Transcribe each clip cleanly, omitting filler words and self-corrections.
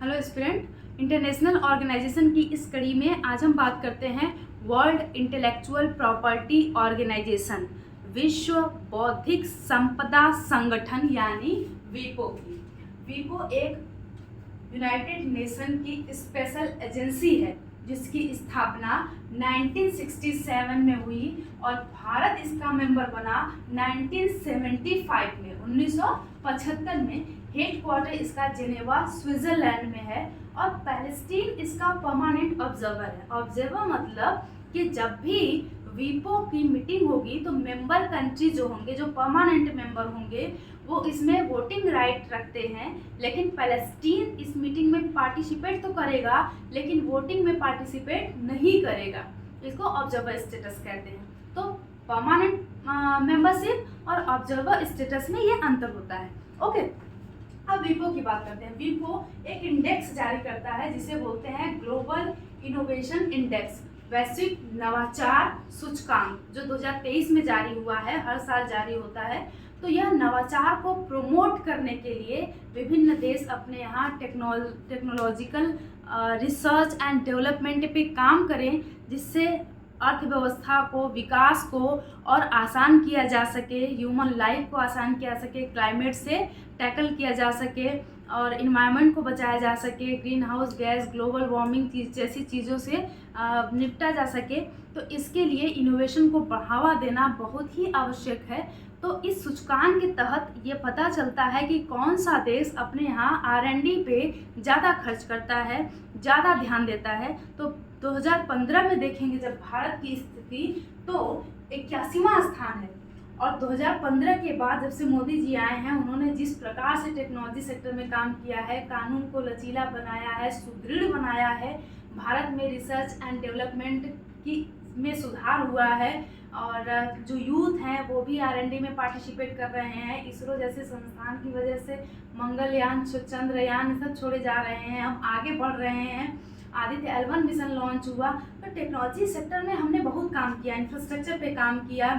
Hello student, international organisation की इस कड़ी में आज हम बात करते हैं वर्ल्ड इंटेलेक्चुअल प्रॉपर्टी ऑर्गेनाइजेशन, विश्व बौद्धिक संपदा संगठन यानी वीपो की। वीपो एक यूनाइटेड नेशन की स्पेशल एजेंसी है जिसकी स्थापना 1967 में हुई और भारत इसका मेंबर बना 1975 में 1975 में। हेडक्वार्टर इसका जेनेवा स्विट्जरलैंड में है और पैलेस्टीन इसका परमानेंट ऑब्जर्वर है। ऑब्जर्वर मतलब कि जब भी वीपो की मीटिंग होगी तो मेंबर कंट्री जो होंगे, जो परमानेंट मेंबर होंगे, वो इसमें वोटिंग राइट रखते हैं। लेकिन पैलेस्टीन इस मीटिंग में पार्टिसिपेट तो करेगा लेकिन वोटिंग में पार्टिसिपेट नहीं करेगा। इसको ऑब्जर्वर स्टेटस कहते हैं। तो परमानेंट मेंबरशिप और ऑब्जर्वर स्टेटस में ये अंतर होता है। ओके, अब वीपो की बात करते हैं। वीपो एक इंडेक्स जारी करता है जिसे बोलते हैं ग्लोबल इनोवेशन इंडेक्स, वैश्विक नवाचार सूचकांक, जो 2023 में जारी हुआ है, हर साल जारी होता है। तो यह नवाचार को प्रमोट करने के लिए विभिन्न देश अपने यहाँ टेक्नोलॉजिकल रिसर्च एंड डेवलपमेंट पे काम करें जिससे अर्थव्यवस्था को, विकास को और आसान किया जा सके, ह्यूमन लाइफ को आसान किया सके, क्लाइमेट से टैकल किया जा सके और इन्वायरमेंट को बचाया जा सके, green house gas, global warming जैसी चीज़ों से निपटा जा सके। तो इसके लिए इनोवेशन को बढ़ावा देना बहुत ही आवश्यक है। तो इस सूचकांक के तहत ये पता चलता है कि कौन सा देश अपने यहाँ R&D पे ज़्यादा खर्च करता है, ज़्यादा ध्यान देता है। तो 2015 में देखेंगे जब भारत की स्थिति तो 81वां स्थान है। और 2015 के बाद जब से मोदी जी आए हैं, उन्होंने जिस प्रकार से टेक्नोलॉजी सेक्टर में काम किया है, कानून को लचीला बनाया है, सुदृढ़ बनाया है, भारत में रिसर्च एंड डेवलपमेंट की में सुधार हुआ है और जो यूथ हैं वो भी R&D में पार्टिसिपेट कर रहे हैं। इसरो जैसे संस्थान की वजह से मंगलयान, चंद्रयान सब छोड़े जा रहे हैं, हम आगे बढ़ रहे हैं। आदित्य L1 मिशन लॉन्च हुआ। तो टेक्नोलॉजी सेक्टर में हमने बहुत काम किया, इंफ्रास्ट्रक्चर पे काम किया।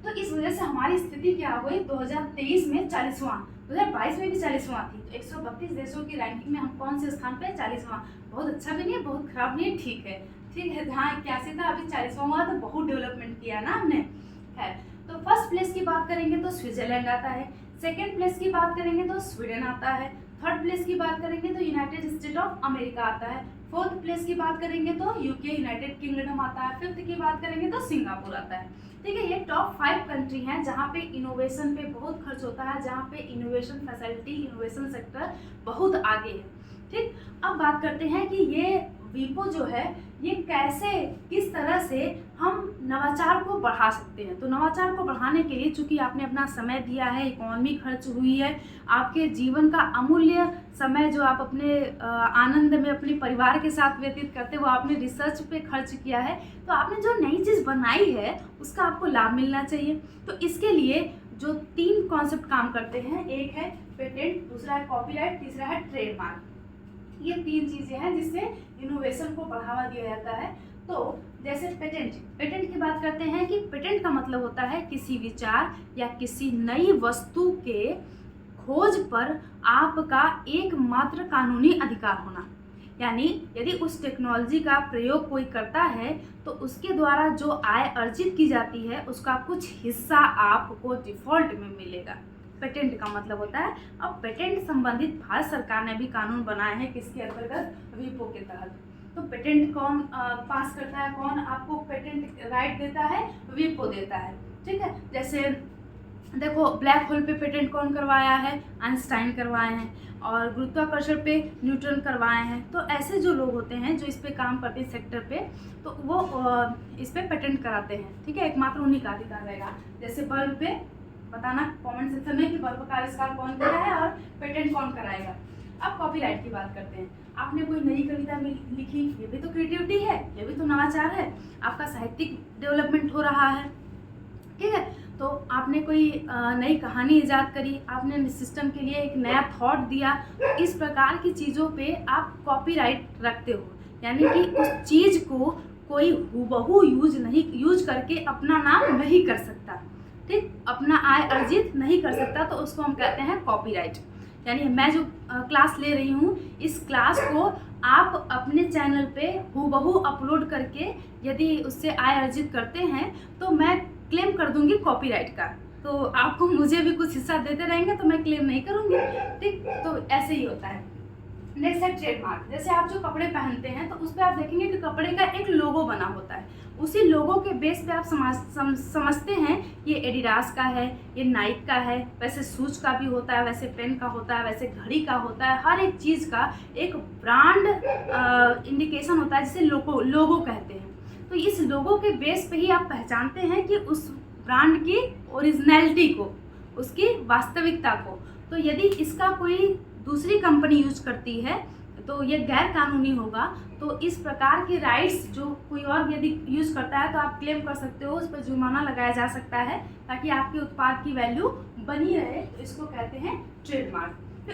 तो इस वजह से हमारी स्थिति क्या हो गई, 2023 में 40वां, 2022 में भी 40वां थी। तो 132 देशों की रैंकिंग में हम कौन से स्थान पे, 40वां। बहुत अच्छा भी नहीं है, बहुत खराब नहीं है, ठीक है, ठीक है। जहाँ 81 था अभी 40वां हुआ, तो बहुत डेवलपमेंट किया ना हमने, है। तो फर्स्ट प्लेस की बात करेंगे तो स्विट्जरलैंड आता है, सेकेंड प्लेस की बात करेंगे तो स्वीडन आता है, थर्ड प्लेस की बात करेंगे तो यूनाइटेड स्टेट ऑफ अमेरिका आता है, फोर्थ प्लेस की बात करेंगे तो यूके यूनाइटेड किंगडम आता है, फिफ्थ की बात करेंगे तो सिंगापुर आता है। ठीक है, ये टॉप 5 कंट्री हैं जहाँ पे इनोवेशन पे बहुत खर्च होता है, जहाँ पे इनोवेशन फैसिलिटी, इनोवेशन सेक्टर बहुत आगे है। ठीक, अब बात करते हैं कि ये वीपो जो है ये कैसे, किस तरह से हम नवाचार को बढ़ा सकते हैं। तो नवाचार को बढ़ाने के लिए चूंकि आपने अपना समय दिया है, इकोनॉमी खर्च हुई है, आपके जीवन का अमूल्य समय जो आप अपने आनंद में अपने परिवार के साथ व्यतीत करते हो, आपने रिसर्च पे खर्च किया है, तो आपने जो नई चीज़ बनाई है उसका आपको लाभ मिलना चाहिए। तो इसके लिए जो 3 कॉन्सेप्ट काम करते हैं, एक है पेटेंट, दूसरा है कॉपीराइट, तीसरा है ट्रेडमार्क। ये 3 चीज़ें हैं जिससे इनोवेशन को बढ़ावा दिया जाता है। तो जैसे पेटेंट की बात करते हैं कि पेटेंट का मतलब होता है किसी विचार या किसी नई वस्तु के खोज पर आपका एकमात्र कानूनी अधिकार होना। यानी यदि उस टेक्नोलॉजी का प्रयोग कोई करता है तो उसके द्वारा जो आय अर्जित की जाती है उसका कुछ हिस्सा आपको डिफ़ॉल्ट में मिलेगा। पेटेंट का मतलब होता है। अब पेटेंट संबंधित भारत सरकार ने भी कानून बनाए हैं, किसके अंतर्गत, वीपो के तहत। तो पेटेंट कौन पास करता है, कौन आपको पेटेंट राइट देता है, वीपो देता है। ठीक है, जैसे देखो ब्लैक होल पे पेटेंट कौन करवाया है, आइंस्टाइन करवाए हैं, और गुरुत्वाकर्षण पे न्यूटन करवाए हैं। तो ऐसे जो लोग होते हैं जो इस पे काम करते हैं सेक्टर पे, तो वो इस पे पेटेंट कराते हैं। ठीक है, एकमात्र उन्हीं का अधिकार रहेगा। जैसे बल्ब पे बताना कमेंट सेक्शन में कि बल्ब का आविष्कार कौन किया है और पेटेंट कौन कराएगा। अब कॉपीराइट की बात करते हैं। आपने कोई नई कविता लिखी, ये भी तो क्रिएटिविटी है, ये भी तो नवाचार है, आपका साहित्यिक डेवलपमेंट हो रहा है। ठीक है, तो आपने कोई नई कहानी ईजाद करी, आपने सिस्टम के लिए एक नया थॉट दिया, तो इस प्रकार की चीज़ों पे आप कॉपीराइट रखते हो। यानी कि उस चीज़ को कोई हूबहू यूज करके अपना नाम नहीं कर सकता, ठीक, अपना आय अर्जित नहीं कर सकता, तो उसको हम कहते हैं कॉपीराइट। यानी मैं जो क्लास ले रही हूँ इस क्लास को आप अपने चैनल पे हूबहू अपलोड करके यदि उससे आय अर्जित करते हैं तो मैं क्लेम कर दूंगी कॉपीराइट का। तो आपको मुझे भी कुछ हिस्सा देते रहेंगे तो मैं क्लेम नहीं करूँगी, ठीक। तो ऐसे ही होता है। नेक्स्ट है ट्रेडमार्क। जैसे आप जो कपड़े पहनते हैं तो उस पर आप देखेंगे कि कपड़े का एक लोगो बना होता है। उसी लोगो के बेस पे आप समझते हैं ये एडिडास का है, ये नाइक का है, वैसे शूज का भी होता है, वैसे पेन का होता है, वैसे घड़ी का होता है। हर एक चीज़ का एक ब्रांड इंडिकेशन होता है जिसे लोगो कहते हैं। तो इस लोगो के बेस पे ही आप पहचानते हैं कि उस ब्रांड की ओरिजिनलिटी को, उसकी वास्तविकता को। तो यदि इसका कोई दूसरी कंपनी यूज करती है तो ये गैर कानूनी होगा। तो इस प्रकार के राइट्स जो कोई और यदि यूज करता है तो आप क्लेम कर सकते हो, उस पर जुर्माना लगाया जा सकता है ताकि आपके उत्पाद की वैल्यू बनी रहे। तो इसको कहते हैं ट्रेडमार्क। तो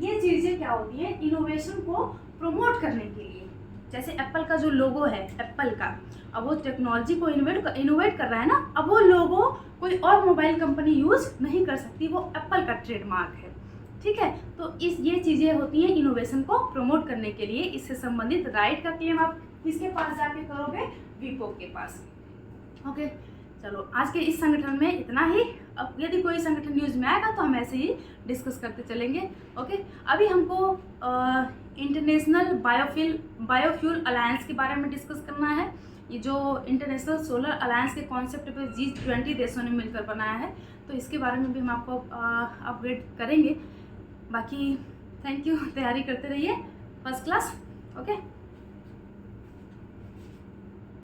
ये चीज़ें क्या होती हैं, इनोवेशन को प्रमोट करने के लिए। जैसे एप्पल का जो लोगो है, एप्पल का, अब वो टेक्नोलॉजी को इनोवेट कर रहा है ना, अब वो लोगो कोई और मोबाइल कंपनी यूज नहीं कर सकती, वो एप्पल का ट्रेडमार्क है, ठीक है। तो ये चीज़ें होती हैं इनोवेशन को प्रमोट करने के लिए। इससे संबंधित राइट का क्लेम आप किसके पास जाके करोगे, वीपो के पास। ओके, चलो आज के इस संगठन में इतना ही। अब यदि कोई संगठन न्यूज़ में आएगा तो हम ऐसे ही डिस्कस करते चलेंगे। ओके, अभी हमको इंटरनेशनल बायोफ्यूल अलायंस के बारे में डिस्कस करना है। ये जो इंटरनेशनल सोलर अलायंस के कॉन्सेप्ट पे G20 देशों ने मिलकर बनाया है, तो इसके बारे में भी हम आपको अपडेट करेंगे। बाकी थैंक यू, तैयारी करते रहिए फर्स्ट क्लास। ओके।